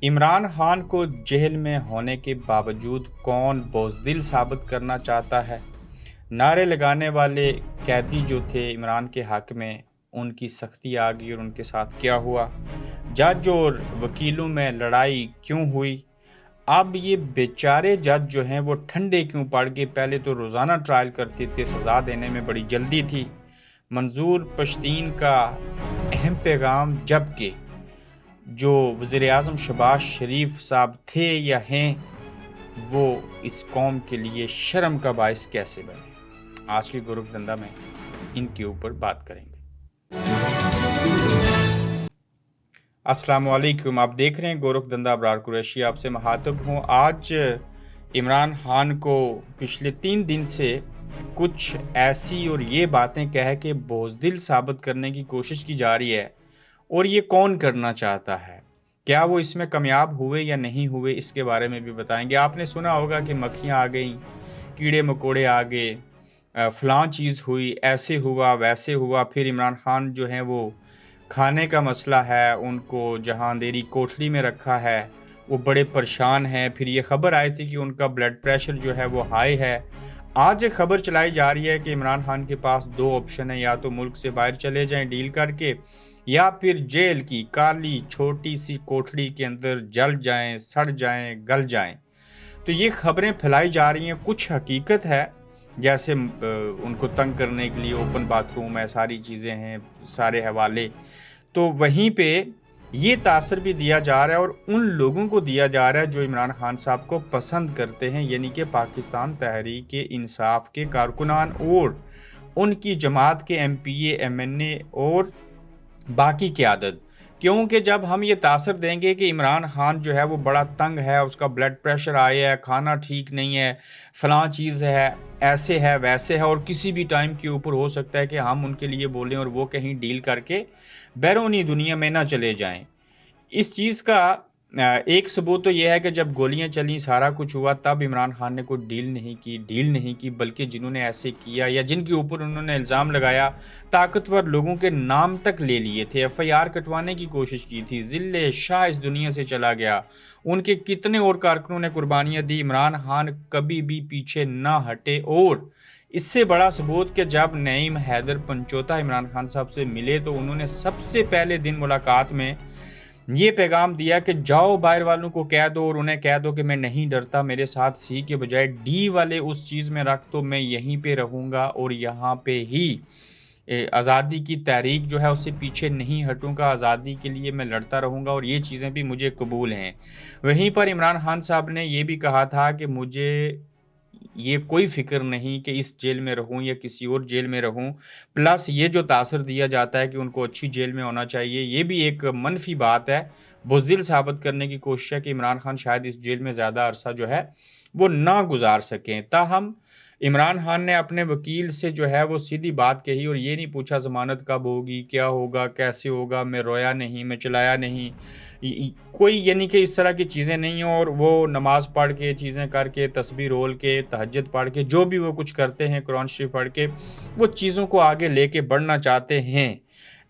عمران خان کو جیل میں ہونے کے باوجود کون بزدل ثابت کرنا چاہتا ہے؟ نعرے لگانے والے قیدی جو تھے عمران کے حق میں، ان کی سختی آ گئی اور ان کے ساتھ کیا ہوا؟ جج اور وکیلوں میں لڑائی کیوں ہوئی؟ اب یہ بیچارے جج جو ہیں وہ ٹھنڈے کیوں پڑ گئے؟ پہلے تو روزانہ ٹرائل کرتے تھے، سزا دینے میں بڑی جلدی تھی۔ منظور پشتین کا اہم پیغام، جبکہ جو وزیر اعظم شہباز شریف صاحب تھے یا ہیں، وہ اس قوم کے لیے شرم کا باعث کیسے بنے؟ آج کی گورکھ دھندا میں ان کے اوپر بات کریں گے۔ السلام علیکم، آپ دیکھ رہے ہیں گورکھ دھندا، ابرار قریشی آپ سے مخاطب ہوں۔ آج عمران خان کو پچھلے 3 دن سے کچھ ایسی اور یہ باتیں کہہ کے بزدل ثابت کرنے کی کوشش کی جا رہی ہے، اور یہ کون کرنا چاہتا ہے؟ کیا وہ اس میں کامیاب ہوئے یا نہیں ہوئے، اس کے بارے میں بھی بتائیں گے۔ آپ نے سنا ہوگا کہ مکھیاں آ گئیں، کیڑے مکوڑے آ گئے، فلاں چیز ہوئی، ایسے ہوا ویسے ہوا۔ پھر عمران خان جو ہیں وہ کھانے کا مسئلہ ہے، ان کو جہاں اندھیری کوٹھری میں رکھا ہے، وہ بڑے پریشان ہیں۔ پھر یہ خبر آئی تھی کہ ان کا بلڈ پریشر جو ہے وہ ہائی ہے۔ آج ایک خبر چلائی جا رہی ہے کہ عمران خان کے پاس 2 آپشن ہیں، یا تو ملک سے باہر چلے جائیں ڈیل کر کے، یا پھر جیل کی کالی چھوٹی سی کوٹھڑی کے اندر جل جائیں، سڑ جائیں، گل جائیں۔ تو یہ خبریں پھیلائی جا رہی ہیں، کچھ حقیقت ہے، جیسے ان کو تنگ کرنے کے لیے اوپن باتھ روم ہے، ساری چیزیں ہیں، سارے حوالے۔ تو وہیں پہ یہ تاثر بھی دیا جا رہا ہے، اور ان لوگوں کو دیا جا رہا ہے جو عمران خان صاحب کو پسند کرتے ہیں، یعنی کہ پاکستان تحریک انصاف کے کارکنان اور ان کی جماعت کے ایم پی اے، ایم این اے اور باقی قیادت۔ کیونکہ جب ہم یہ تاثر دیں گے کہ عمران خان جو ہے وہ بڑا تنگ ہے، اس کا بلڈ پریشر آیا ہے، کھانا ٹھیک نہیں ہے، فلاں چیز ہے، ایسے ہے ویسے ہے، اور کسی بھی ٹائم کے اوپر ہو سکتا ہے کہ ہم ان کے لیے بولیں اور وہ کہیں ڈیل کر کے بیرونی دنیا میں نہ چلے جائیں۔ اس چیز کا ایک ثبوت تو یہ ہے کہ جب گولیاں چلیں، سارا کچھ ہوا، تب عمران خان نے کوئی ڈیل نہیں کی، بلکہ جنہوں نے ایسے کیا یا جن کے اوپر انہوں نے الزام لگایا، طاقتور لوگوں کے نام تک لے لیے تھے، ایف آئی آر کٹوانے کی کوشش کی تھی۔ ذل شاہ اس دنیا سے چلا گیا، ان کے کتنے اور کارکنوں نے قربانیاں دی، عمران خان کبھی بھی پیچھے نہ ہٹے۔ اور اس سے بڑا ثبوت کہ جب نعیم حیدر پنچوتا عمران خان صاحب سے ملے تو انہوں نے سب سے پہلے دن ملاقات میں یہ پیغام دیا کہ جاؤ باہر والوں کو کہہ دو، اور انہیں کہہ دو کہ میں نہیں ڈرتا، میرے ساتھ سی کے بجائے ڈی والے اس چیز میں رکھ دو، میں یہیں پہ رہوں گا اور یہاں پہ ہی آزادی کی تحریک جو ہے اس سے پیچھے نہیں ہٹوں گا، آزادی کے لیے میں لڑتا رہوں گا، اور یہ چیزیں بھی مجھے قبول ہیں۔ وہیں پر عمران خان صاحب نے یہ بھی کہا تھا کہ مجھے یہ کوئی فکر نہیں کہ اس جیل میں رہوں یا کسی اور جیل میں رہوں، پلس یہ جو تاثر دیا جاتا ہے کہ ان کو اچھی جیل میں ہونا چاہیے، یہ بھی ایک منفی بات ہے، بزدل ثابت کرنے کی کوشش ہے کہ عمران خان شاید اس جیل میں زیادہ عرصہ جو ہے وہ نہ گزار سکیں۔ تاہم عمران خان نے اپنے وکیل سے جو ہے وہ سیدھی بات کہی، اور یہ نہیں پوچھا ضمانت کب ہوگی، کیا ہوگا، کیسے ہوگا، میں رویا نہیں، میں چلایا نہیں، کوئی یعنی کہ اس طرح کی چیزیں نہیں ہوں۔ اور وہ نماز پڑھ کے، چیزیں کر کے، تسبیح رول کے، تہجد پڑھ کے، جو بھی وہ کچھ کرتے ہیں، قرآن شریف پڑھ کے، وہ چیزوں کو آگے لے کے بڑھنا چاہتے ہیں۔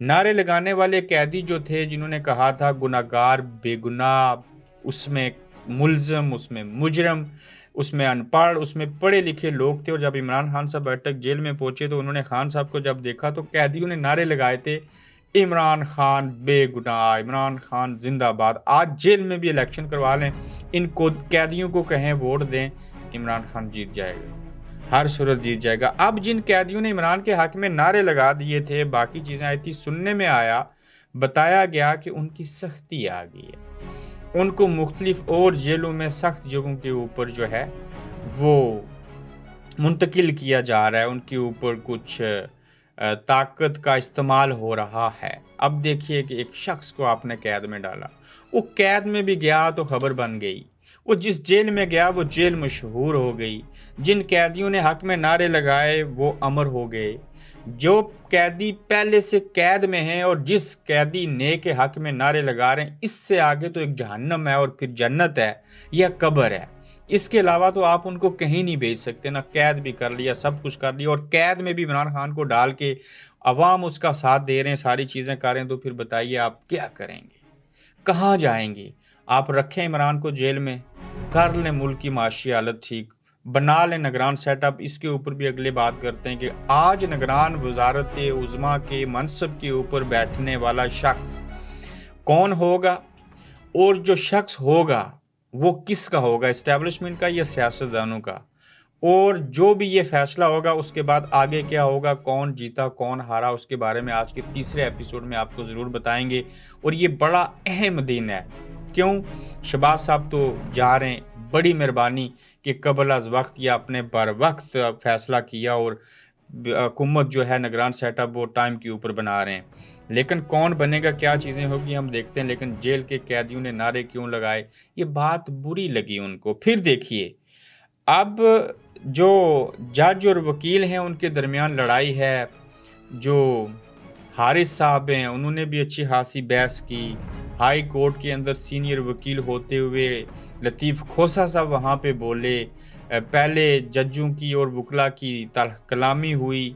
نعرے لگانے والے قیدی جو تھے، جنہوں نے کہا تھا گناہگار بے گناہ، اس میں ملزم، اس میں مجرم، اس میں ان پڑھ، اس میں پڑھے لکھے لوگ تھے، اور جب عمران خان صاحب اٹک جیل میں پہنچے تو انہوں نے خان صاحب کو جب دیکھا تو قیدیوں نے نعرے لگائے تھے، عمران خان بے گناہ، عمران خان زندہ باد۔ آج جیل میں بھی الیکشن کروا لیں، ان کو قیدیوں کو کہیں ووٹ دیں، عمران خان جیت جائے گا، ہر صورت جیت جائے گا۔ اب جن قیدیوں نے عمران کے حق میں نعرے لگا دیے تھے، باقی چیزیں آئی تھی، سننے میں آیا، بتایا گیا کہ ان کی سختی آ گئی ہے، ان کو مختلف اور جیلوں میں سخت جگہوں کے اوپر جو ہے وہ منتقل کیا جا رہا ہے، ان کے اوپر کچھ طاقت کا استعمال ہو رہا ہے۔ اب دیکھیے کہ ایک شخص کو آپ نے قید میں ڈالا، وہ قید میں بھی گیا تو خبر بن گئی، وہ جس جیل میں گیا وہ جیل مشہور ہو گئی، جن قیدیوں نے حق میں نعرے لگائے وہ امر ہو گئے، جو قیدی پہلے سے قید میں ہیں اور جس قیدی نیک کے حق میں نعرے لگا رہے ہیں، اس سے آگے تو ایک جہنم ہے اور پھر جنت ہے یا قبر ہے۔ اس کے علاوہ تو آپ ان کو کہیں نہیں بھیج سکتے، نہ قید بھی کر لیا، سب کچھ کر لیا، اور قید میں بھی عمران خان کو ڈال کے عوام اس کا ساتھ دے رہے ہیں، ساری چیزیں کر رہے ہیں، تو پھر بتائیے آپ کیا کریں گے، کہاں جائیں گے؟ آپ رکھیں عمران کو جیل میں، کر لیں ملک کی معاشی حالت ٹھیک، بنا لیں نگران سیٹ اپ۔ اس کے اوپر بھی اگلے بات کرتے ہیں کہ آج نگران وزارت عظمیٰ کے منصب کے اوپر بیٹھنے والا شخص کون ہوگا، اور جو شخص ہوگا وہ کس کا ہوگا، اسٹیبلشمنٹ کا یا سیاستدانوں کا، اور جو بھی یہ فیصلہ ہوگا اس کے بعد آگے کیا ہوگا، کون جیتا کون ہارا، اس کے بارے میں آج کے تیسرے ایپیسوڈ میں آپ کو ضرور بتائیں گے۔ اور یہ بڑا اہم دن ہے، کیوں؟ شہباز صاحب تو جا رہے ہیں، بڑی مہربانی کہ قبل از وقت یا اپنے بر وقت فیصلہ کیا، اور حکومت جو ہے نگران سیٹ اپ وہ ٹائم کے اوپر بنا رہے ہیں۔ لیکن کون بنے گا، کیا چیزیں ہوگی ہم دیکھتے ہیں۔ لیکن جیل کے قیدیوں نے نعرے کیوں لگائے، یہ بات بری لگی ان کو۔ پھر دیکھیے اب جو جج اور وکیل ہیں ان کے درمیان لڑائی ہے، جو حارث صاحب ہیں انہوں نے بھی اچھی خاصی بحث کی، ہائی کورٹ کے اندر سینئر وکیل ہوتے ہوئے لطیف کھوسہ صاحب وہاں پہ بولے، پہلے ججوں کی اور وکلا کی تلخ کلامی ہوئی،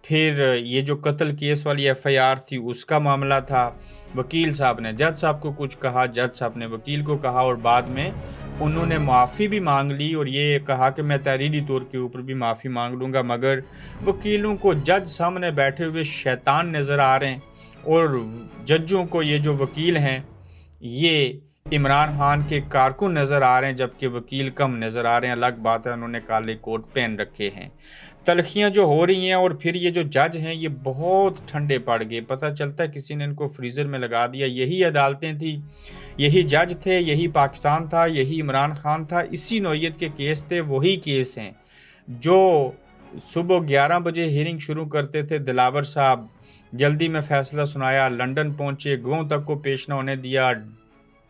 پھر یہ جو قتل کیس والی ایف آئی آر تھی اس کا معاملہ تھا، وکیل صاحب نے جج صاحب کو کچھ کہا، جج صاحب نے وکیل کو کہا، اور بعد میں انہوں نے معافی بھی مانگ لی اور یہ کہا کہ میں تحریری طور کے اوپر بھی معافی مانگ لوں گا، مگر وکیلوں کو جج سامنے بیٹھے ہوئے شیطان نظر آ رہے ہیں، اور ججوں کو یہ جو وکیل ہیں یہ عمران خان کے کارکن نظر آ رہے ہیں، جبکہ وکیل کم نظر آ رہے ہیں۔ الگ بات ہے انہوں نے کالے کوٹ پہن رکھے ہیں۔ تلخیاں جو ہو رہی ہیں، اور پھر یہ جو جج ہیں یہ بہت ٹھنڈے پڑ گئے، پتہ چلتا ہے کسی نے ان کو فریزر میں لگا دیا۔ یہی عدالتیں تھیں، یہی جج تھے، یہی پاکستان تھا، یہی عمران خان تھا، اسی نوعیت کے کیس تھے، وہی کیس ہیں جو صبح 11 بجے ہیرنگ شروع کرتے تھے۔ دلاور صاحب جلدی میں فیصلہ سنایا، لنڈن پہنچے، گواہوں تک کو پیش نہ ہونے دیا،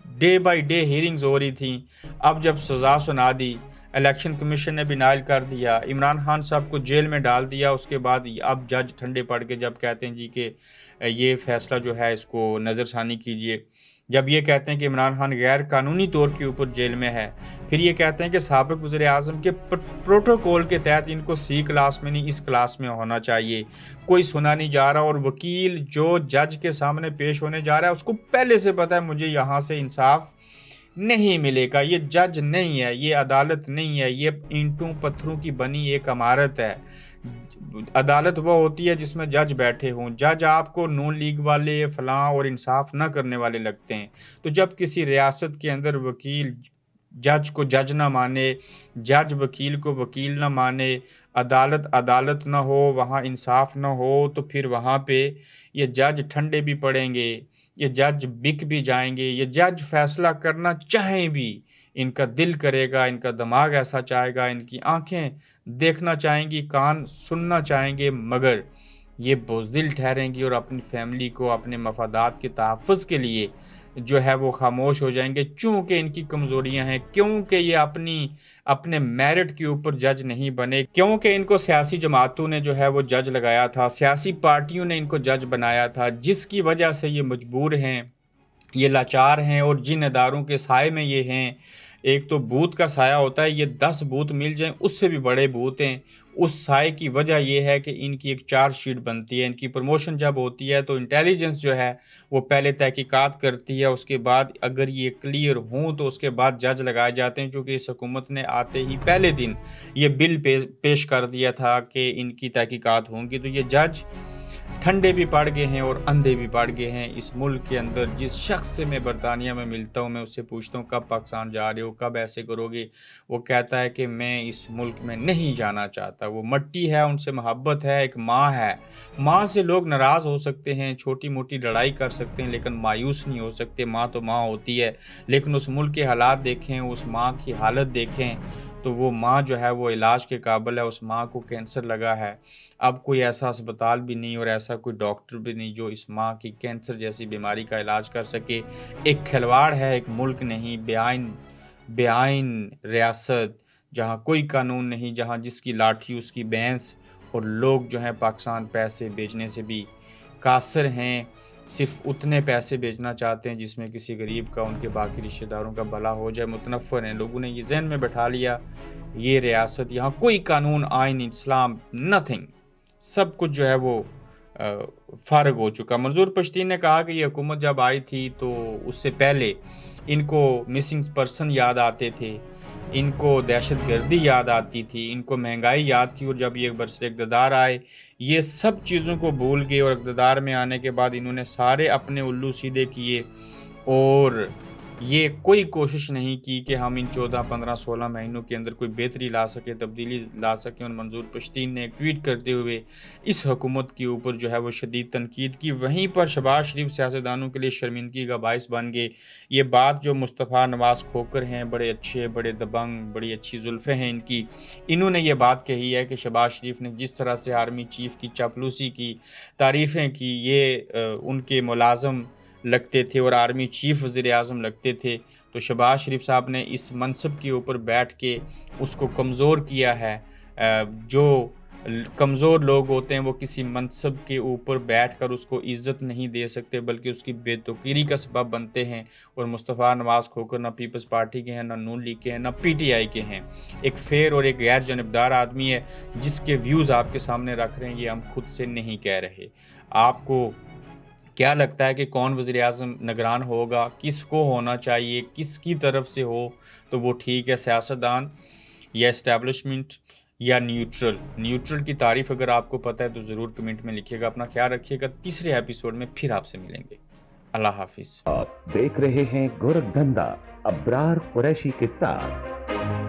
ڈے بائی ڈے ہیرنگز ہو رہی تھیں۔ اب جب سزا سنا دی، الیکشن کمیشن نے بھی نائل کر دیا، عمران خان صاحب کو جیل میں ڈال دیا، اس کے بعد اب جج ٹھنڈے پڑ کے جب کہتے ہیں جی کہ یہ فیصلہ جو ہے اس کو نظر ثانی کیجیے، جب یہ کہتے ہیں کہ عمران خان غیر قانونی طور کے اوپر جیل میں ہے، پھر یہ کہتے ہیں کہ سابق وزیر اعظم کے پروٹوکول کے تحت ان کو سی کلاس میں نہیں اس کلاس میں ہونا چاہیے، کوئی سنا نہیں جا رہا، اور وکیل جو جج کے سامنے پیش ہونے جا رہا ہے اس کو پہلے سے پتا ہے مجھے یہاں سے انصاف نہیں ملے گا، یہ جج نہیں ہے، یہ عدالت نہیں ہے، یہ اینٹوں پتھروں کی بنی ایک عمارت ہے۔ عدالت وہ ہوتی ہے جس میں جج بیٹھے ہوں، جج آپ کو نون لیگ والے فلاں اور انصاف نہ کرنے والے لگتے ہیں۔ تو جب کسی ریاست کے اندر وکیل جج کو جج نہ مانے، جج وکیل کو وکیل نہ مانے، عدالت عدالت نہ ہو، وہاں انصاف نہ ہو، تو پھر وہاں پہ یہ جج ٹھنڈے بھی پڑیں گے، یہ جج بک بھی جائیں گے، یہ جج فیصلہ کرنا چاہیں بھی ان کا دل کرے گا، ان کا دماغ ایسا چاہے گا، ان کی آنکھیں دیکھنا چاہیں گی، کان سننا چاہیں گے، مگر یہ بزدل ٹھہریں گی اور اپنی فیملی کو اپنے مفادات کے تحفظ کے لیے جو ہے وہ خاموش ہو جائیں گے، چونکہ ان کی کمزوریاں ہیں، کیونکہ یہ اپنے میرٹ کے اوپر جج نہیں بنے، کیونکہ ان کو سیاسی جماعتوں نے جو ہے وہ جج لگایا تھا، سیاسی پارٹیوں نے ان کو جج بنایا تھا، جس کی وجہ سے یہ مجبور ہیں، یہ لاچار ہیں، اور جن اداروں کے سائے میں یہ ہیں، ایک تو بوت کا سایہ ہوتا ہے، یہ 10 بوت مل جائیں اس سے بھی بڑے بوت ہیں، اس سائے کی وجہ یہ ہے کہ ان کی ایک چارج شیٹ بنتی ہے، ان کی پروموشن جب ہوتی ہے تو انٹیلیجنس جو ہے وہ پہلے تحقیقات کرتی ہے، اس کے بعد اگر یہ کلیئر ہوں تو اس کے بعد جج لگائے جاتے ہیں، چونکہ اس حکومت نے آتے ہی پہلے دن یہ بل پیش کر دیا تھا کہ ان کی تحقیقات ہوں گی۔ تو یہ جج ٹھنڈے بھی پڑ گئے ہیں اور اندھے بھی پڑ گئے ہیں اس ملک کے اندر۔ جس شخص سے میں برطانیہ میں ملتا ہوں میں اس سے پوچھتا ہوں کب پاکستان جا رہے ہو، کب ایسے کرو گے، وہ کہتا ہے کہ میں اس ملک میں نہیں جانا چاہتا۔ وہ مٹی ہے، ان سے محبت ہے، ایک ماں ہے، ماں سے لوگ ناراض ہو سکتے ہیں، چھوٹی موٹی لڑائی کر سکتے ہیں، لیکن مایوس نہیں ہو سکتے، ماں تو ماں ہوتی ہے۔ لیکن اس ملک کے حالات دیکھیں، اس ماں کی حالت دیکھیں، تو وہ ماں جو ہے وہ علاج کے قابل ہے، اس ماں کو کینسر لگا ہے، اب کوئی ایسا اسپتال بھی نہیں اور ایسا کوئی ڈاکٹر بھی نہیں جو اس ماں کی کینسر جیسی بیماری کا علاج کر سکے۔ ایک کھلواڑ ہے، ایک ملک نہیں، بے آئین ریاست، جہاں کوئی قانون نہیں، جہاں جس کی لاٹھی اس کی بھینس، اور لوگ جو ہیں پاکستان پیسے بیچنے سے بھی قاصر ہیں، صرف اتنے پیسے بیچنا چاہتے ہیں جس میں کسی غریب کا، ان کے باقی رشتہ داروں کا بھلا ہو جائے، متنفر ہیں، لوگوں نے یہ ذہن میں بٹھا لیا یہ ریاست، یہاں کوئی قانون، آئین، اسلام، نتھنگ، سب کچھ جو ہے وہ فارغ ہو چکا۔ منظور پشتین نے کہا کہ یہ حکومت جب آئی تھی تو اس سے پہلے ان کو مسنگ پرسن یاد آتے تھے، ان کو دہشت گردی یاد آتی تھی، ان کو مہنگائی یاد تھی، اور جب یہ برسر اقتدار آئے یہ سب چیزوں کو بھول گئے، اور اقتدار میں آنے کے بعد انہوں نے سارے اپنے الو سیدھے کیے، اور یہ کوئی کوشش نہیں کی کہ ہم ان 14 15 16 مہینوں کے اندر کوئی بہتری لا سکیں، تبدیلی لا سکیں۔ اور منظور پشتین نے ایک ٹویٹ کرتے ہوئے اس حکومت کے اوپر جو ہے وہ شدید تنقید کی۔ وہیں پر شہباز شریف سیاستدانوں کے لیے شرمندگی کا باعث بن گئے۔ یہ بات جو مصطفیٰ نواز کھوکر ہیں، بڑے اچھے، بڑے دبنگ، بڑی اچھی زلفیں ہیں ان کی، انہوں نے یہ بات کہی ہے کہ شہباز شریف نے جس طرح سے آرمی چیف کی چاپلوسی کی، تعریفیں کی، یہ ان کے ملازم لگتے تھے اور آرمی چیف وزیر اعظم لگتے تھے، تو شہباز شریف صاحب نے اس منصب کے اوپر بیٹھ کے اس کو کمزور کیا ہے۔ جو کمزور لوگ ہوتے ہیں وہ کسی منصب کے اوپر بیٹھ کر اس کو عزت نہیں دے سکتے، بلکہ اس کی بے توقیری کا سبب بنتے ہیں۔ اور مصطفیٰ نواز کھوکر نہ پیپلز پارٹی کے ہیں، نہ نون لیگ کے ہیں، نہ پی ٹی آئی کے ہیں، ایک فیئر اور ایک غیر جانبدار آدمی ہے، جس کے ویوز آپ کے سامنے رکھ رہے ہیں، یہ ہم خود سے نہیں کہہ رہے۔ آپ کو کیا لگتا ہے کہ کون وزیر اعظم نگران ہوگا، کس کو ہونا چاہیے، کس کی طرف سے ہو تو وہ ٹھیک ہے، سیاستدان یا اسٹیبلشمنٹ یا نیوٹرل کی تعریف اگر آپ کو پتہ ہے تو ضرور کمنٹ میں لکھیے گا۔ اپنا خیال رکھیے گا، تیسرے ایپیسوڈ میں پھر آپ سے ملیں گے۔ اللہ حافظ۔ آپ دیکھ رہے ہیں گورکھ دھندا ابرار قریشی کے ساتھ۔